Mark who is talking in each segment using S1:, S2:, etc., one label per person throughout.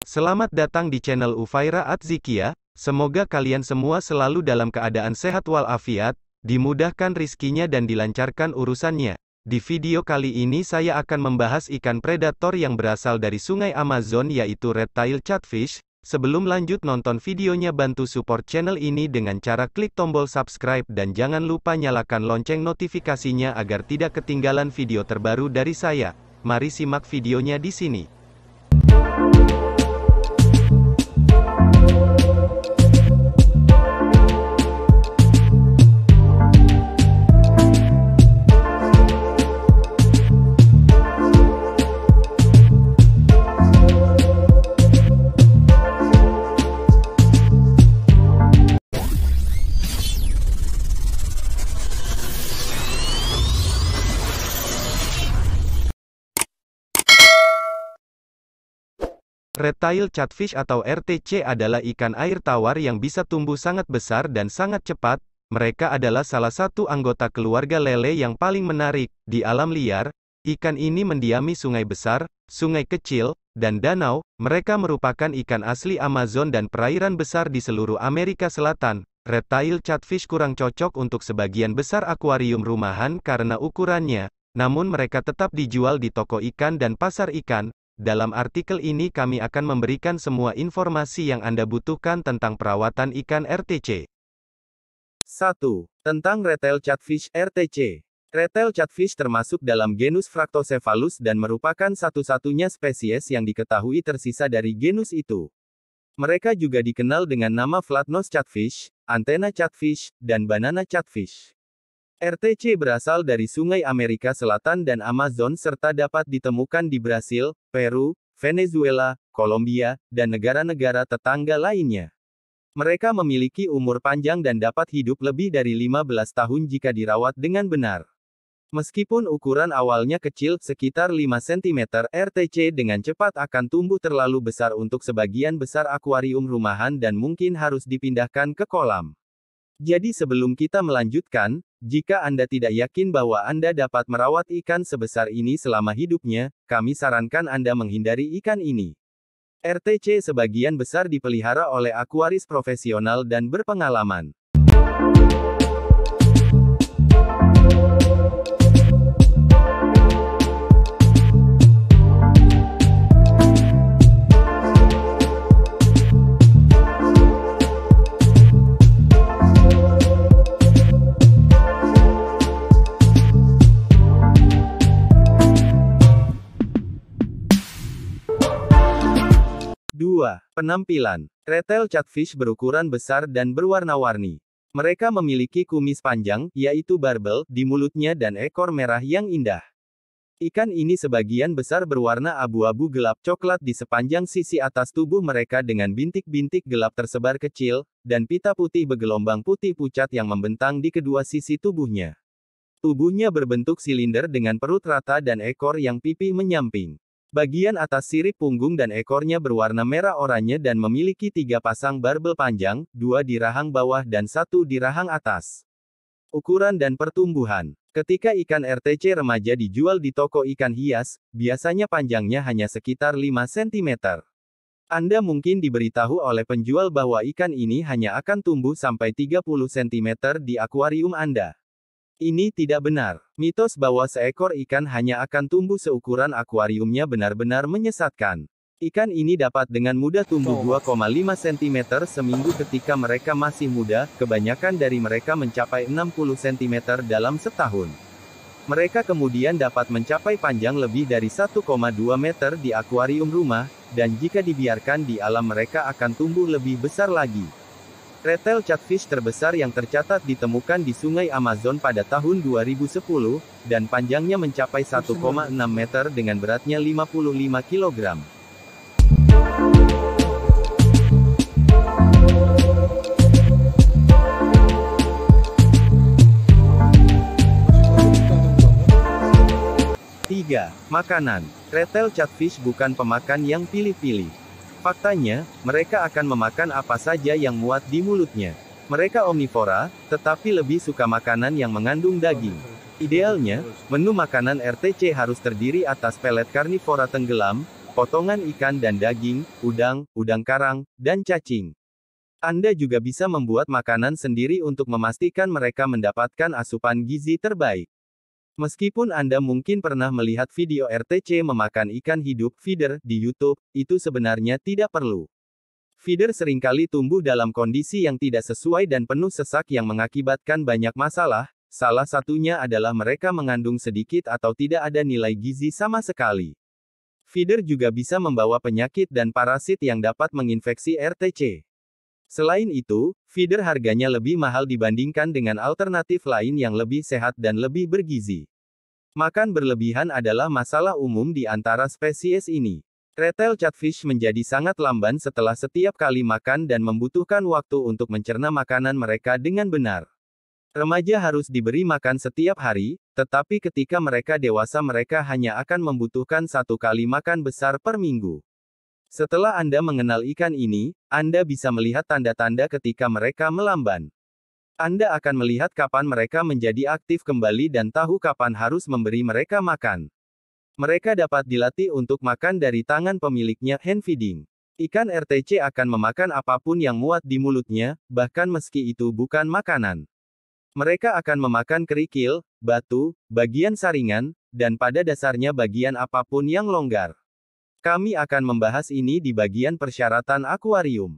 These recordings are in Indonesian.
S1: Selamat datang di channel Ufaira Atzikia, semoga kalian semua selalu dalam keadaan sehat walafiat, dimudahkan rizkinya dan dilancarkan urusannya. Di video kali ini saya akan membahas ikan predator yang berasal dari sungai Amazon yaitu red-tailed catfish. Sebelum lanjut nonton videonya, bantu support channel ini dengan cara klik tombol subscribe dan jangan lupa nyalakan lonceng notifikasinya agar tidak ketinggalan video terbaru dari saya. Mari simak videonya di sini. Red-tailed catfish atau RTC adalah ikan air tawar yang bisa tumbuh sangat besar dan sangat cepat. Mereka adalah salah satu anggota keluarga lele yang paling menarik. Di alam liar, ikan ini mendiami sungai besar, sungai kecil, dan danau. Mereka merupakan ikan asli Amazon dan perairan besar di seluruh Amerika Selatan. Red-tailed catfish kurang cocok untuk sebagian besar akuarium rumahan karena ukurannya, namun mereka tetap dijual di toko ikan dan pasar ikan. Dalam artikel ini kami akan memberikan semua informasi yang Anda butuhkan tentang perawatan ikan RTC. 1. Tentang red-tailed catfish RTC. Red-tailed catfish termasuk dalam genus Fractocephalus dan merupakan satu-satunya spesies yang diketahui tersisa dari genus itu. Mereka juga dikenal dengan nama flatnose catfish, antena catfish, dan banana catfish. RTC berasal dari sungai Amerika Selatan dan Amazon serta dapat ditemukan di Brasil, Peru, Venezuela, Kolombia, dan negara-negara tetangga lainnya. Mereka memiliki umur panjang dan dapat hidup lebih dari 15 tahun jika dirawat dengan benar. Meskipun ukuran awalnya kecil, sekitar 5 cm, RTC dengan cepat akan tumbuh terlalu besar untuk sebagian besar akuarium rumahan dan mungkin harus dipindahkan ke kolam. Jadi sebelum kita melanjutkan, jika Anda tidak yakin bahwa Anda dapat merawat ikan sebesar ini selama hidupnya, kami sarankan Anda menghindari ikan ini. RTC sebagian besar dipelihara oleh akuaris profesional dan berpengalaman. 2. Penampilan. Red-tailed catfish berukuran besar dan berwarna-warni. Mereka memiliki kumis panjang, yaitu barbel, di mulutnya dan ekor merah yang indah. Ikan ini sebagian besar berwarna abu-abu gelap coklat di sepanjang sisi atas tubuh mereka dengan bintik-bintik gelap tersebar kecil, dan pita putih bergelombang putih pucat yang membentang di kedua sisi tubuhnya. Tubuhnya berbentuk silinder dengan perut rata dan ekor yang pipih menyamping. Bagian atas sirip punggung dan ekornya berwarna merah oranye dan memiliki 3 pasang barbel panjang, 2 di rahang bawah dan 1 di rahang atas. Ukuran dan pertumbuhan. Ketika ikan RTC remaja dijual di toko ikan hias, biasanya panjangnya hanya sekitar 5 cm. Anda mungkin diberitahu oleh penjual bahwa ikan ini hanya akan tumbuh sampai 30 cm di akuarium Anda. Ini tidak benar. Mitos bahwa seekor ikan hanya akan tumbuh seukuran akuariumnya benar-benar menyesatkan. Ikan ini dapat dengan mudah tumbuh 2,5 cm seminggu ketika mereka masih muda, kebanyakan dari mereka mencapai 60 cm dalam setahun. Mereka kemudian dapat mencapai panjang lebih dari 1,2 meter di akuarium rumah, dan jika dibiarkan di alam mereka akan tumbuh lebih besar lagi. Red-tailed catfish terbesar yang tercatat ditemukan di sungai Amazon pada tahun 2010, dan panjangnya mencapai 1,6 meter dengan beratnya 55 kg. 3. Makanan. Red-tailed catfish bukan pemakan yang pilih-pilih. Faktanya, mereka akan memakan apa saja yang muat di mulutnya. Mereka omnivora, tetapi lebih suka makanan yang mengandung daging. Idealnya, menu makanan RTC harus terdiri atas pelet karnivora tenggelam, potongan ikan dan daging, udang, udang karang, dan cacing. Anda juga bisa membuat makanan sendiri untuk memastikan mereka mendapatkan asupan gizi terbaik. Meskipun Anda mungkin pernah melihat video RTC memakan ikan hidup feeder di YouTube, itu sebenarnya tidak perlu. Feeder seringkali tumbuh dalam kondisi yang tidak sesuai dan penuh sesak yang mengakibatkan banyak masalah, salah satunya adalah mereka mengandung sedikit atau tidak ada nilai gizi sama sekali. Feeder juga bisa membawa penyakit dan parasit yang dapat menginfeksi RTC. Selain itu, feeder harganya lebih mahal dibandingkan dengan alternatif lain yang lebih sehat dan lebih bergizi. Makan berlebihan adalah masalah umum di antara spesies ini. Retail catfish menjadi sangat lamban setelah setiap kali makan dan membutuhkan waktu untuk mencerna makanan mereka dengan benar. Remaja harus diberi makan setiap hari, tetapi ketika mereka dewasa mereka hanya akan membutuhkan 1 kali makan besar per minggu. Setelah Anda mengenal ikan ini, Anda bisa melihat tanda-tanda ketika mereka melamban. Anda akan melihat kapan mereka menjadi aktif kembali dan tahu kapan harus memberi mereka makan. Mereka dapat dilatih untuk makan dari tangan pemiliknya hand feeding. Ikan RTC akan memakan apapun yang muat di mulutnya, bahkan meski itu bukan makanan. Mereka akan memakan kerikil, batu, bagian saringan, dan pada dasarnya bagian apapun yang longgar. Kami akan membahas ini di bagian persyaratan akuarium.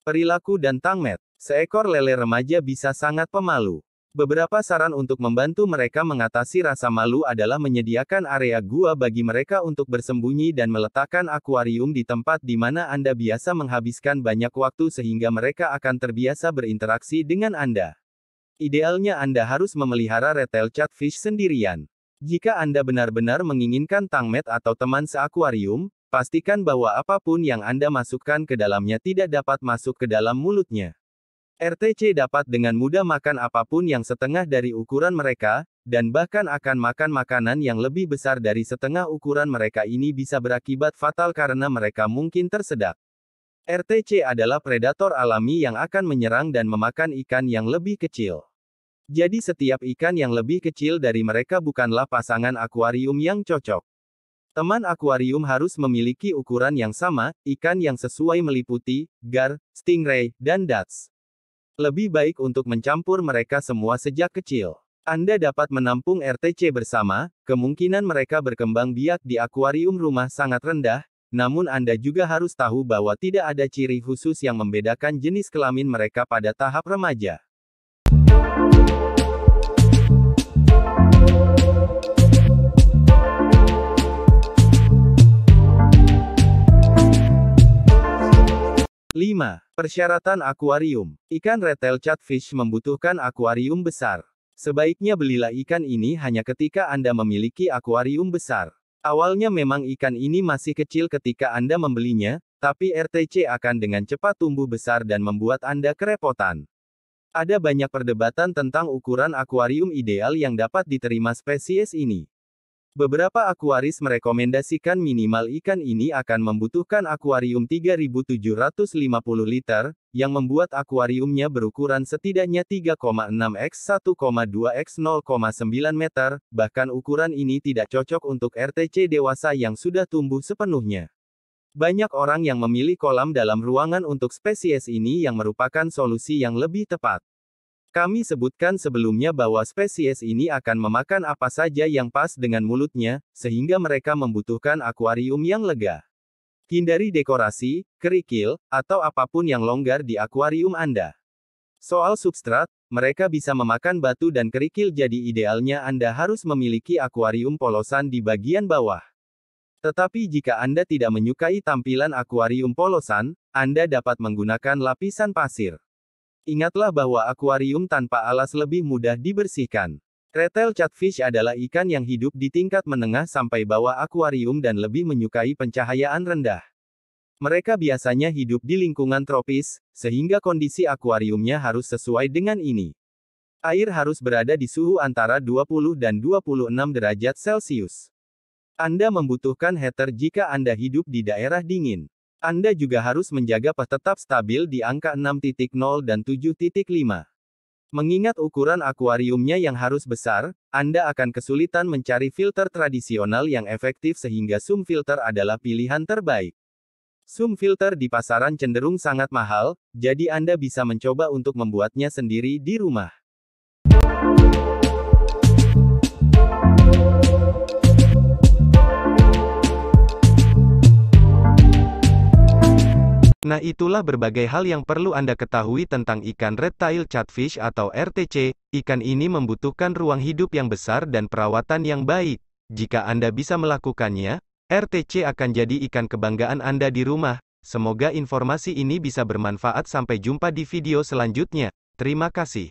S1: Perilaku dan tangmet. Seekor lele remaja bisa sangat pemalu. Beberapa saran untuk membantu mereka mengatasi rasa malu adalah menyediakan area gua bagi mereka untuk bersembunyi dan meletakkan akuarium di tempat di mana Anda biasa menghabiskan banyak waktu sehingga mereka akan terbiasa berinteraksi dengan Anda. Idealnya Anda harus memelihara retail catfish sendirian. Jika Anda benar-benar menginginkan tangmet atau teman seakuarium, pastikan bahwa apapun yang Anda masukkan ke dalamnya tidak dapat masuk ke dalam mulutnya. RTC dapat dengan mudah makan apapun yang setengah dari ukuran mereka, dan bahkan akan makan makanan yang lebih besar dari setengah ukuran mereka. Ini bisa berakibat fatal karena mereka mungkin tersedak. RTC adalah predator alami yang akan menyerang dan memakan ikan yang lebih kecil. Jadi setiap ikan yang lebih kecil dari mereka bukanlah pasangan akuarium yang cocok. Teman akuarium harus memiliki ukuran yang sama, ikan yang sesuai meliputi gar, stingray, dan dats. Lebih baik untuk mencampur mereka semua sejak kecil. Anda dapat menampung RTC bersama, kemungkinan mereka berkembang biak di akuarium rumah sangat rendah, namun Anda juga harus tahu bahwa tidak ada ciri khusus yang membedakan jenis kelamin mereka pada tahap remaja. Persyaratan akuarium. Ikan retail catfish membutuhkan akuarium besar. Sebaiknya belilah ikan ini hanya ketika Anda memiliki akuarium besar. Awalnya memang ikan ini masih kecil ketika Anda membelinya, tapi RTC akan dengan cepat tumbuh besar dan membuat Anda kerepotan. Ada banyak perdebatan tentang ukuran akuarium ideal yang dapat diterima spesies ini. Beberapa akuaris merekomendasikan minimal ikan ini akan membutuhkan akuarium 3750 liter, yang membuat akuariumnya berukuran setidaknya 3,6 x 1,2 x 0,9 meter, bahkan ukuran ini tidak cocok untuk RTC dewasa yang sudah tumbuh sepenuhnya. Banyak orang yang memilih kolam dalam ruangan untuk spesies ini yang merupakan solusi yang lebih tepat. Kami sebutkan sebelumnya bahwa spesies ini akan memakan apa saja yang pas dengan mulutnya, sehingga mereka membutuhkan akuarium yang lega. Hindari dekorasi, kerikil, atau apapun yang longgar di akuarium Anda. Soal substrat, mereka bisa memakan batu dan kerikil, jadi idealnya Anda harus memiliki akuarium polosan di bagian bawah. Tetapi jika Anda tidak menyukai tampilan akuarium polosan, Anda dapat menggunakan lapisan pasir. Ingatlah bahwa akuarium tanpa alas lebih mudah dibersihkan. Retail catfish adalah ikan yang hidup di tingkat menengah sampai bawah akuarium dan lebih menyukai pencahayaan rendah. Mereka biasanya hidup di lingkungan tropis, sehingga kondisi akuariumnya harus sesuai dengan ini. Air harus berada di suhu antara 20 dan 26 derajat Celcius. Anda membutuhkan heater jika Anda hidup di daerah dingin. Anda juga harus menjaga pH tetap stabil di angka 6.0 dan 7.5. Mengingat ukuran akuariumnya yang harus besar, Anda akan kesulitan mencari filter tradisional yang efektif sehingga sum filter adalah pilihan terbaik. Sum filter di pasaran cenderung sangat mahal, jadi Anda bisa mencoba untuk membuatnya sendiri di rumah. Nah, itulah berbagai hal yang perlu Anda ketahui tentang ikan red tail catfish atau RTC. Ikan ini membutuhkan ruang hidup yang besar dan perawatan yang baik. Jika Anda bisa melakukannya, RTC akan jadi ikan kebanggaan Anda di rumah. Semoga informasi ini bisa bermanfaat. Sampai jumpa di video selanjutnya. Terima kasih.